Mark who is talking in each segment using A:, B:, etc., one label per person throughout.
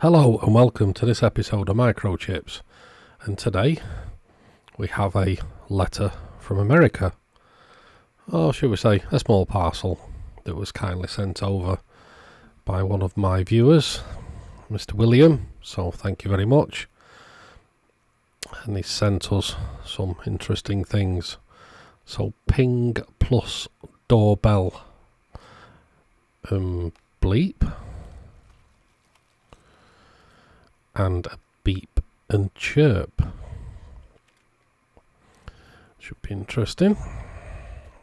A: Hello and welcome to this episode of Microchips, and today we have a letter from America, or should we say a small parcel that was kindly sent over by one of my viewers, Mr. William, so thank you very much. And he sent us some interesting things. So ping plus doorbell bleep and a beep and chirp. Should be interesting.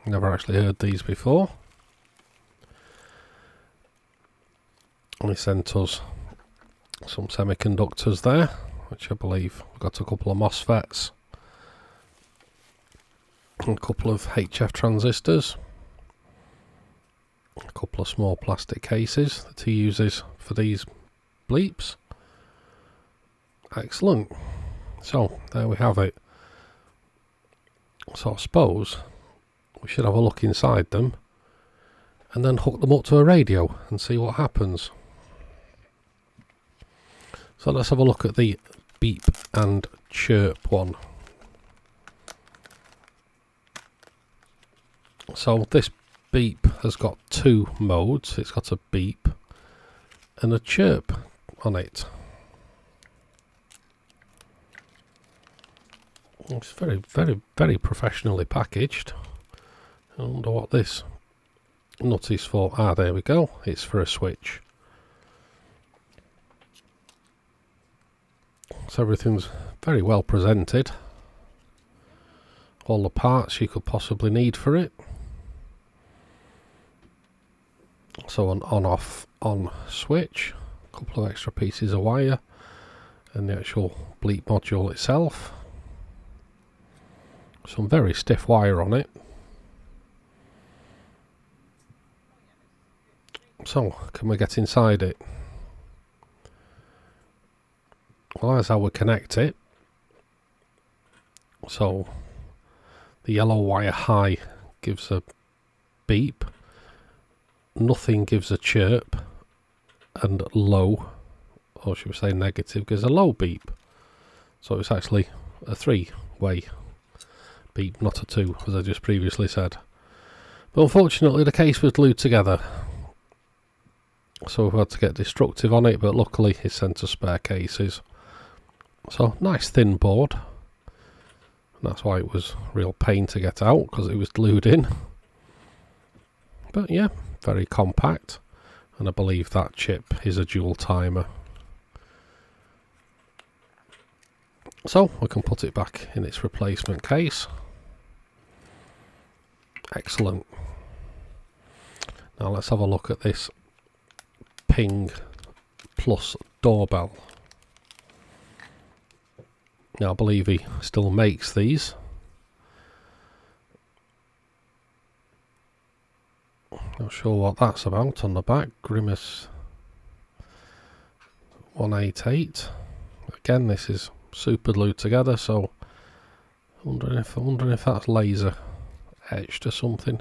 A: Never actually heard these before. And he sent us some semiconductors there, which I believe we've got a couple of MOSFETs and a couple of HF transistors, a couple of small plastic cases that he uses for these bleeps. Excellent. So there we have it. So I suppose we should have a look inside them and then hook them up to a radio and see what happens. So let's have a look at the beep and chirp one. So this beep has got two modes. It's got a beep and a chirp on it. It's very professionally packaged. I wonder what this nut is for. Ah, there we go. It's for a switch. So everything's very well presented. All the parts you could possibly need for it. So an on-off on switch, a couple of extra pieces of wire, and the actual bleep module itself. Some very stiff wire on it. So, can we get inside it? Well, that's how we connect it. So, the yellow wire high gives a beep, nothing gives a chirp, and low, or should we say negative, gives a low beep. So it's actually a three-way beep, not a two, as I just previously said. But unfortunately the case was glued together, so we've had to get destructive on it, but luckily he sent us spare cases. So nice thin board, and that's why it was real pain to get out, because it was glued in. But yeah, very compact, and I believe that chip is a dual timer. So we can put it back in its replacement case. Excellent. Now let's have a look at this ping plus doorbell. Now I believe he still makes these. Not sure what that's about on the back. Grimace 188. Again, this is super glued together, so I'm wondering if that's laser etched or something.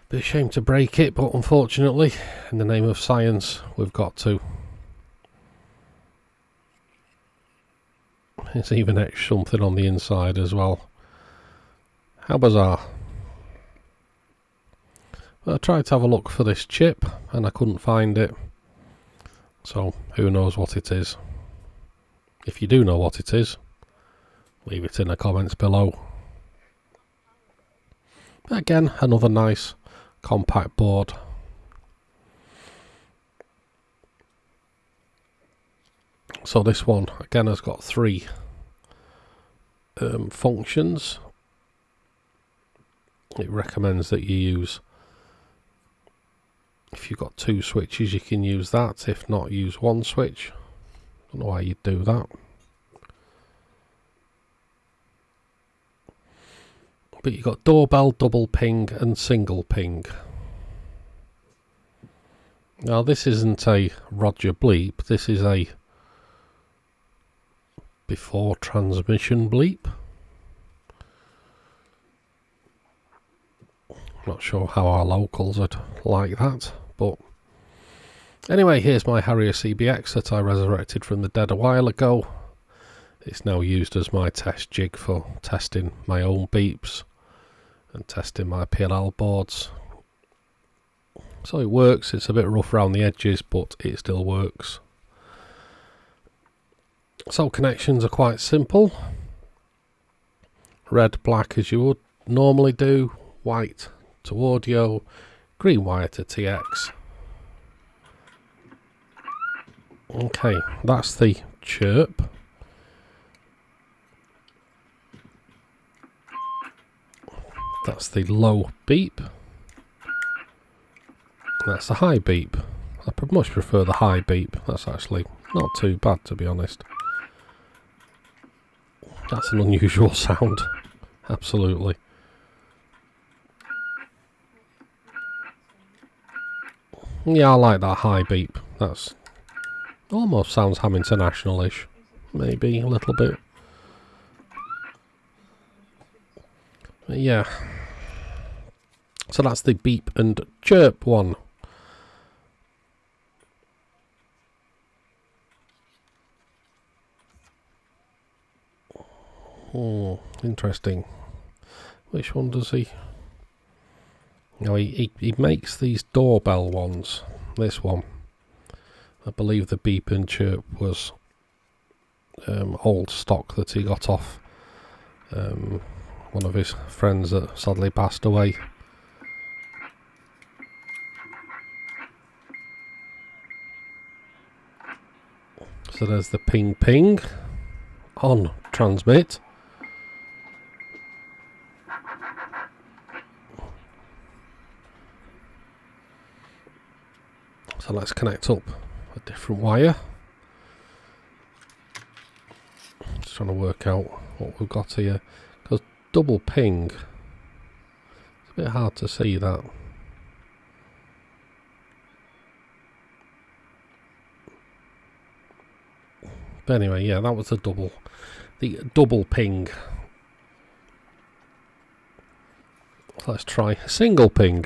A: Bit ashamed to break it, but unfortunately, in the name of science, we've got to. It's even etched something on the inside as well. How bizarre. But I tried to have a look for this chip and I couldn't find it. So who knows what it is. If you do know what it is, leave it in the comments below. But again, another nice compact board. So this one again has got three functions. It recommends that you use, if you've got two switches you can use that, if not use one switch. Don't know why you'd do that. But you've got doorbell, double ping and single ping. Now this isn't a Roger bleep, this is a before transmission bleep. Not sure how our locals would like that, but Anyway, here's my Harrier CBX that I resurrected from the dead a while ago. It's now used as my test jig for testing my own beeps and testing my PLL boards. So it works. It's a bit rough around the edges, but it still works. So connections are quite simple. Red, black as you would normally do, white to audio, green wire to TX. Okay, that's the chirp. That's the low beep. That's the high beep. I much prefer the high beep. That's actually not too bad, to be honest. That's an unusual sound. Absolutely. Yeah, I like that high beep. That's almost sounds Ham International-ish. Maybe a little bit. But yeah. So that's the beep and chirp one. Interesting. Which one does he? No, he makes these doorbell ones. This one. I believe the beep and chirp was old stock that he got off one of his friends that sadly passed away. So there's the ping ping on transmit. So let's connect up a different wire. Just trying to work out what we've got here. Because double ping, it's a bit hard to see that. But anyway, yeah, that was the double ping. So let's try single ping.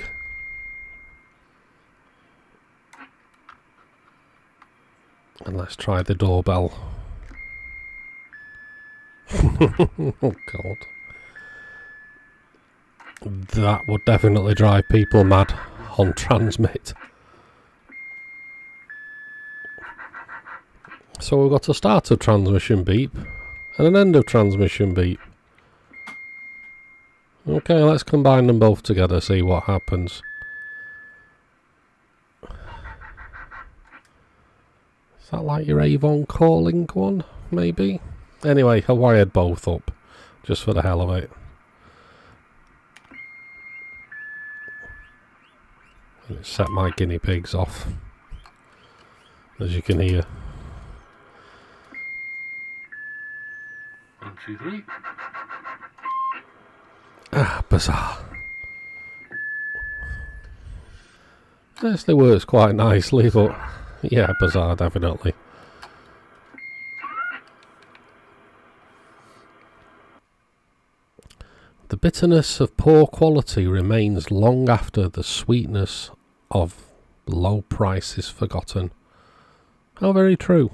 A: And let's try the doorbell. Oh God. That would definitely drive people mad on transmit. So we've got a start of transmission beep and an end of transmission beep. Okay, let's combine them both together, see what happens. Is that like your Avon calling one, maybe? Anyway, I wired both up, just for the hell of it. And it set my guinea pigs off, as you can hear. 1, 2, 3. Ah, bizarre. This works quite nicely, but yeah, bizarre, definitely. The bitterness of poor quality remains long after the sweetness of low price is forgotten. How very true.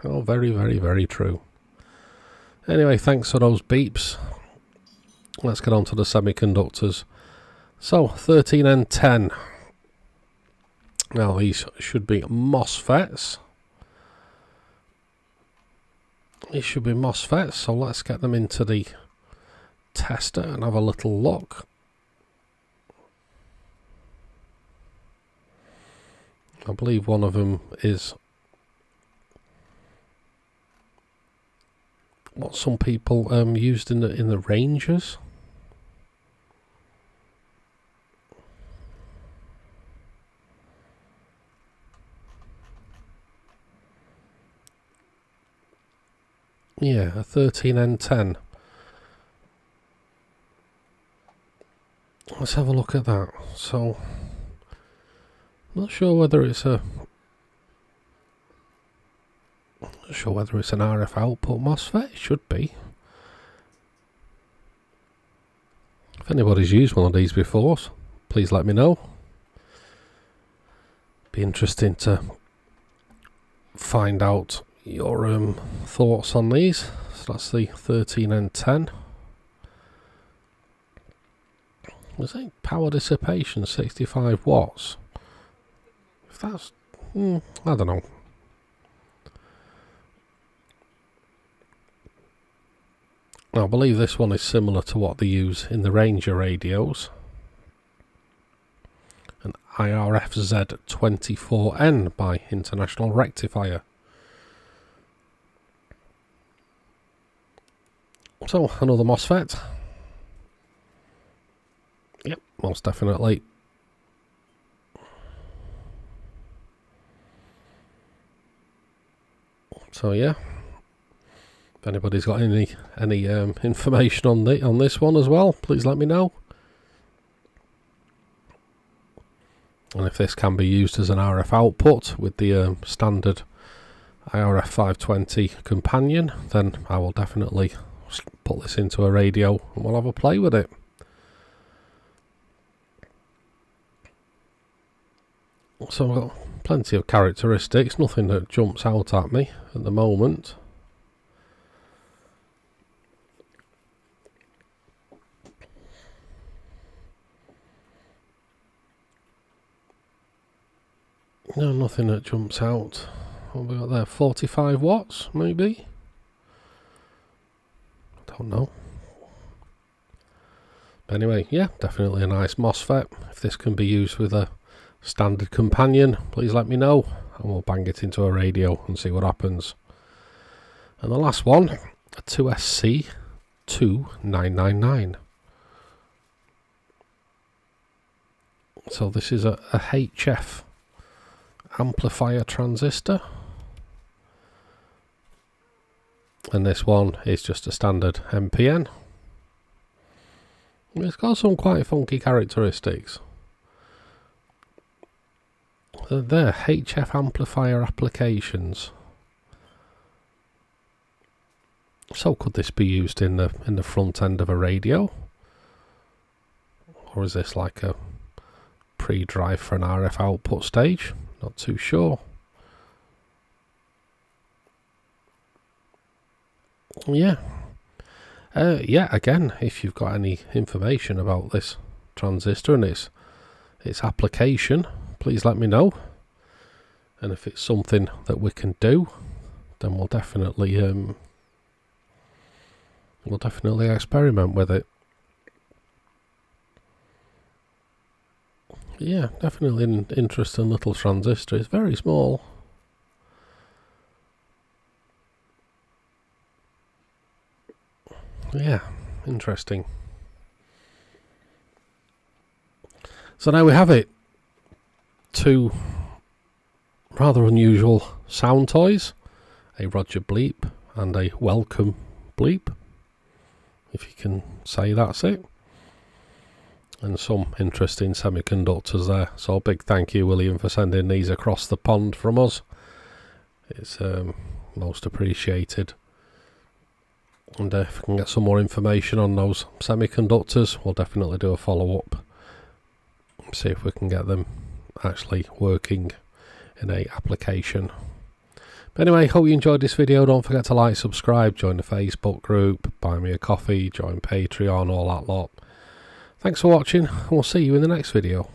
A: How very, very, very true. Anyway, thanks for those beeps. Let's get on to the semiconductors. So, 13N10. Now, these should be MOSFETs. These should be MOSFETs, so let's get them into the tester and have a little look. I believe one of them is what some people used in the Rangers. Yeah, a 13N10. Let's have a look at that. So, not sure whether it's an RF output MOSFET. It should be. If anybody's used one of these before, please let me know. Be interesting to find out your thoughts on these. So that's the 13N10. Was it power dissipation 65 watts? If that's, I don't know. I believe this one is similar to what they use in the Ranger radios. An IRFZ24N by International Rectifier. So, another MOSFET. Yep, most definitely. So yeah, if anybody's got any information on this one as well, please let me know. And if this can be used as an RF output with the standard IRF 520 companion, then I will definitely put this into a radio and we'll have a play with it. So I've got plenty of characteristics, nothing that jumps out at me at the moment. No, nothing that jumps out. What have we got there? 45 watts, maybe? Don't know. But anyway, yeah, definitely a nice MOSFET. If this can be used with a standard companion, please let me know and we'll bang it into a radio and see what happens. And the last one, a 2SC2999. So this is a HF amplifier transistor, and this one is just a standard MPN. It's got some quite funky characteristics. They're HF amplifier applications. So could this be used in the front end of a radio, or is this like a pre-drive for an RF output stage? Not too sure. Yeah. Again, if you've got any information about this transistor and its application, please let me know. And if it's something that we can do, then we'll definitely experiment with it. Yeah, definitely an interesting little transistor. It's very small. Yeah, interesting. So now we have it. Two rather unusual sound toys. A Roger bleep and a welcome bleep, if you can say that's it. And some interesting semiconductors there. So a big thank you, William, for sending these across the pond from us. It's most appreciated. And if we can get some more information on those semiconductors, we'll definitely do a follow-up. See if we can get them actually working in a application. But anyway, hope you enjoyed this video. Don't forget to like, subscribe, join the Facebook group, buy me a coffee, join Patreon, all that lot. Thanks for watching, and we'll see you in the next video.